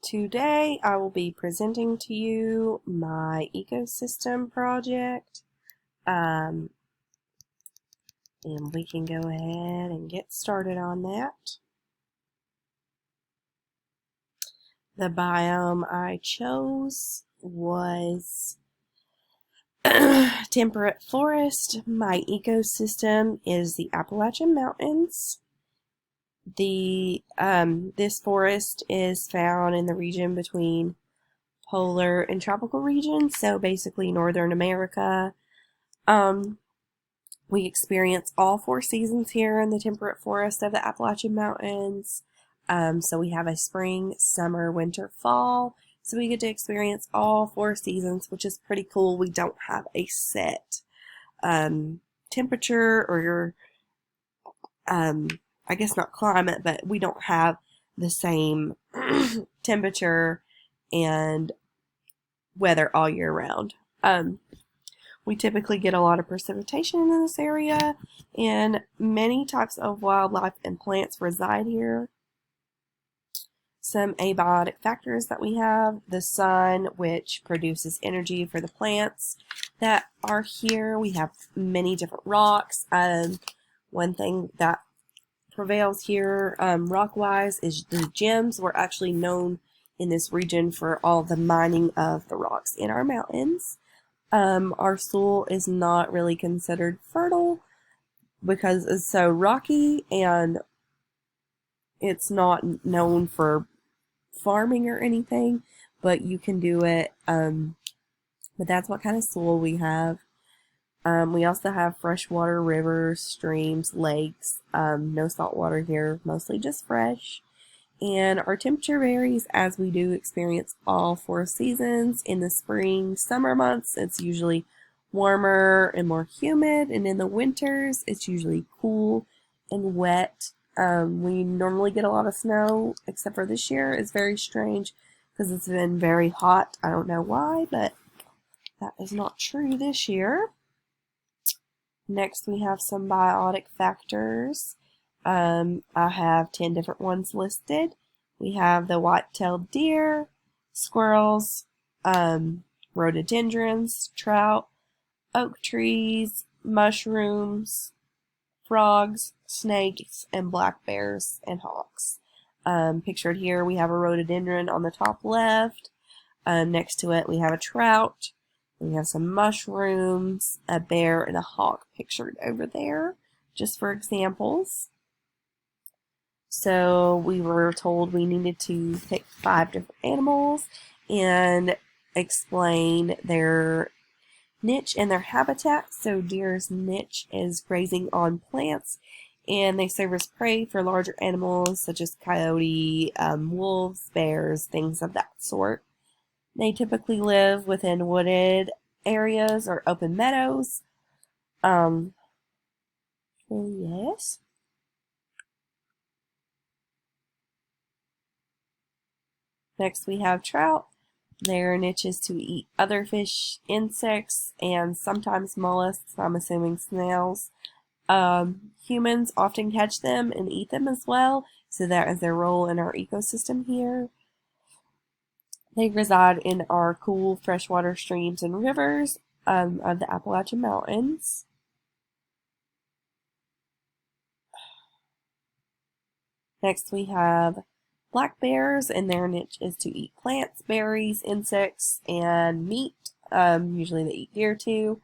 Today I will be presenting to you my ecosystem project, and we can go ahead and get started on that. The biome I chose was Temperate Forest. My ecosystem is the Appalachian Mountains. This forest is found in the region between polar and tropical regions, so basically Northern America. We experience all 4 seasons here in the temperate forest of the Appalachian Mountains. So we have a spring, summer, winter, fall. So we get to experience all 4 seasons, which is pretty cool. We don't have a set temperature or I guess not climate, but we don't have the same temperature and weather all year round. We typically get a lot of precipitation in this area, and many types of wildlife and plants reside here. Some abiotic factors that we have: the sun, which produces energy for the plants that are here. We have many different rocks. One thing that prevails here rock-wise is the gems. We're actually known in this region for all the mining of the rocks in our mountains. Our soil is not really considered fertile because it's so rocky, and it's not known for farming or anything, but you can do it. But that's what kind of soil we have. We also have freshwater rivers, streams, lakes. No salt water here, mostly just fresh. And our temperature varies as we do experience all 4 seasons. In the spring, summer months, it's usually warmer and more humid. And in the winters, it's usually cool and wet. We normally get a lot of snow, except for this year. It's very strange because it's been very hot. I don't know why, but that is not true this year. Next, we have some biotic factors. I have 10 different ones listed. We have the white-tailed deer, squirrels, rhododendrons, trout, oak trees, mushrooms, frogs, snakes, and black bears and hawks. Pictured here, we have a rhododendron on the top left. Next to it, we have a trout. We have some mushrooms, a bear, and a hawk pictured over there, just for examples. So we were told we needed to pick 5 different animals and explain their niche and their habitat. So deer's niche is grazing on plants, and they serve as prey for larger animals such as coyote, wolves, bears, things of that sort. They typically live within wooded areas or open meadows. Yes. Next we have trout. Their niche is to eat other fish, insects, and sometimes mollusks. I'm assuming snails. Humans often catch them and eat them as well, so that is their role in our ecosystem here. They reside in our cool freshwater streams and rivers of the Appalachian Mountains. Next we have black bears, and their niche is to eat plants, berries, insects, and meat. Usually they eat deer too.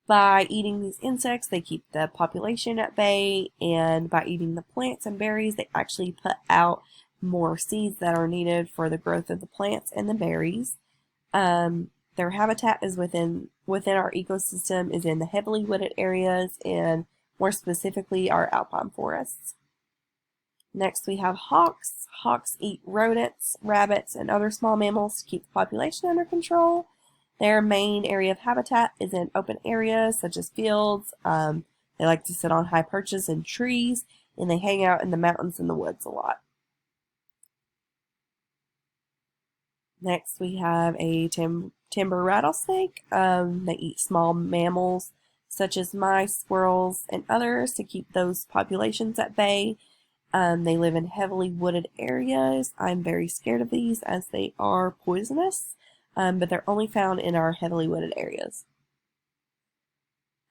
By eating these insects, they keep the population at bay, and by eating the plants and berries, they actually put out more seeds that are needed for the growth of the plants and the berries. Their habitat is within our ecosystem is in the heavily wooded areas, and more specifically our alpine forests. Next we have hawks. Hawks eat rodents, rabbits, and other small mammals to keep the population under control. Their main area of habitat is in open areas such as fields. They like to sit on high perches and trees, and they hang out in the mountains and the woods a lot. Next we have a timber rattlesnake. They eat small mammals such as mice, squirrels, and others to keep those populations at bay. They live in heavily wooded areas. I'm very scared of these as they are poisonous, but they're only found in our heavily wooded areas.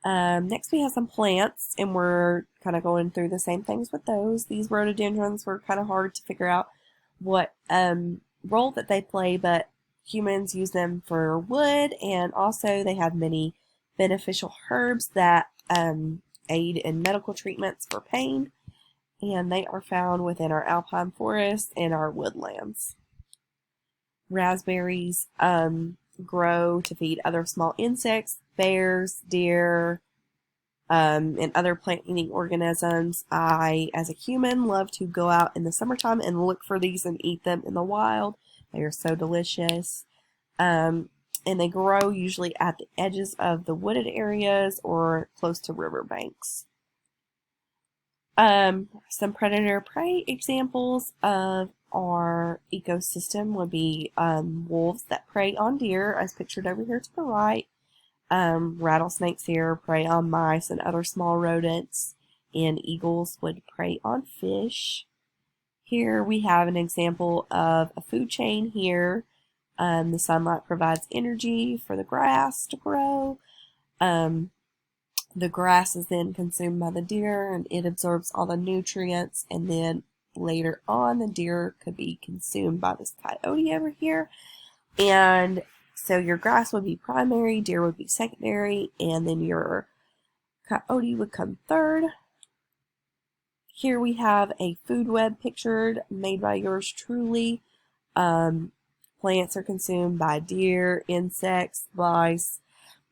Next we have some plants, and we're kind of going through the same things with those. These rhododendrons were kind of hard to figure out what role that they play, but humans use them for wood, and also they have many beneficial herbs that aid in medical treatments for pain, and they are found within our alpine forests and our woodlands. Raspberries grow to feed other small insects, bears, deer, and other plant-eating organisms. I, as a human, love to go out in the summertime and look for these and eat them in the wild. They are so delicious. And they grow usually at the edges of the wooded areas or close to riverbanks. Some predator-prey examples of our ecosystem would be wolves that prey on deer, as pictured over here to the right. Rattlesnakes here prey on mice and other small rodents, and eagles would prey on fish. Here we have an example of a food chain here. The sunlight provides energy for the grass to grow. The grass is then consumed by the deer, and it absorbs all the nutrients, and then later on the deer could be consumed by this coyote over here. And so your grass would be primary, deer would be secondary, and then your coyote would come third. Here we have a food web pictured, made by yours truly. Plants are consumed by deer, insects, lice.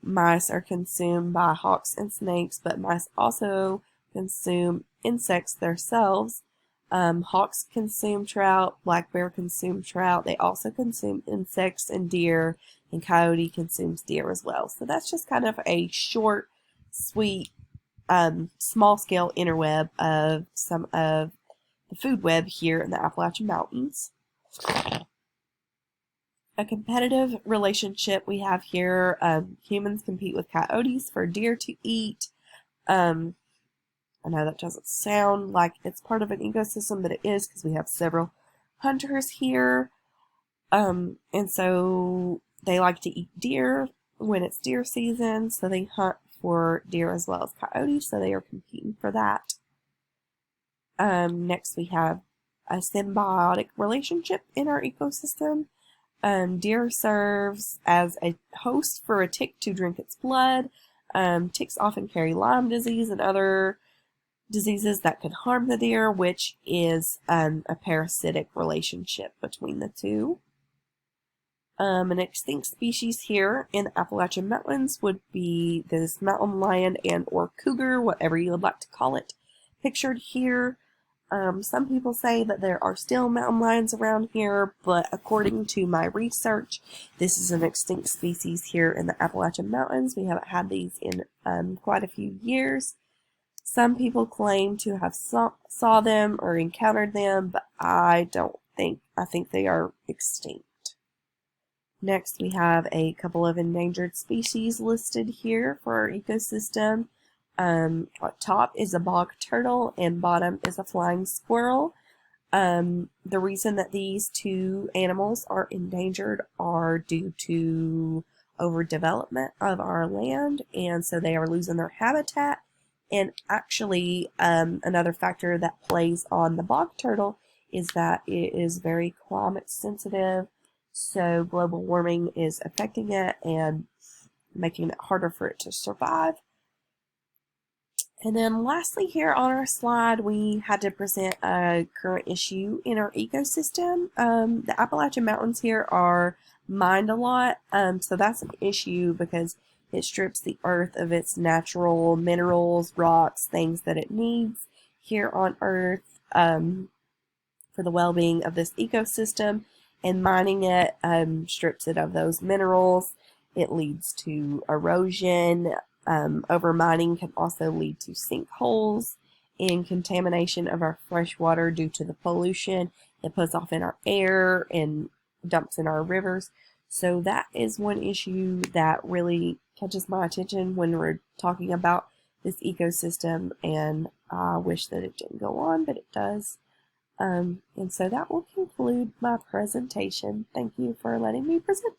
Mice are consumed by hawks and snakes, but mice also consume insects themselves. Hawks consume trout, black bear consume trout. They also consume insects and deer, and coyote consumes deer as well. So that's just kind of a short, sweet, small-scale interweb of some of the food web here in the Appalachian Mountains. A competitive relationship we have here. Humans compete with coyotes for deer to eat. I know that doesn't sound like it's part of an ecosystem, but it is, because we have several hunters here. And so they like to eat deer when it's deer season, so they hunt for deer as well as coyotes, so they are competing for that. Next we have a symbiotic relationship in our ecosystem. Deer serves as a host for a tick to drink its blood. Ticks often carry Lyme disease and other diseases that could harm the deer, which is a parasitic relationship between the two. An extinct species here in the Appalachian Mountains would be this mountain lion and or cougar, whatever you would like to call it, pictured here. Some people say that there are still mountain lions around here, but according to my research, this is an extinct species here in the Appalachian Mountains. We haven't had these in quite a few years. Some people claim to have saw them or encountered them, but I don't think. I think they are extinct. Next, we have a couple of endangered species listed here for our ecosystem. Top is a bog turtle and bottom is a flying squirrel. The reason that these two animals are endangered are due to overdevelopment of our land, and so they are losing their habitat. And actually, another factor that plays on the bog turtle is that it is very climate sensitive, so global warming is affecting it and making it harder for it to survive. And then lastly here on our slide, we had to present a current issue in our ecosystem. The Appalachian Mountains here are mined a lot, so that's an issue because it strips the earth of its natural minerals, rocks, things that it needs here on Earth for the well-being of this ecosystem. And mining it strips it of those minerals. It leads to erosion. Over-mining can also lead to sinkholes and contamination of our fresh water due to the pollution it puts off in our air and dumps in our rivers. So that is one issue that really catches my attention when we're talking about this ecosystem, and I wish that it didn't go on, but it does. And so that will conclude my presentation. Thank you for letting me present.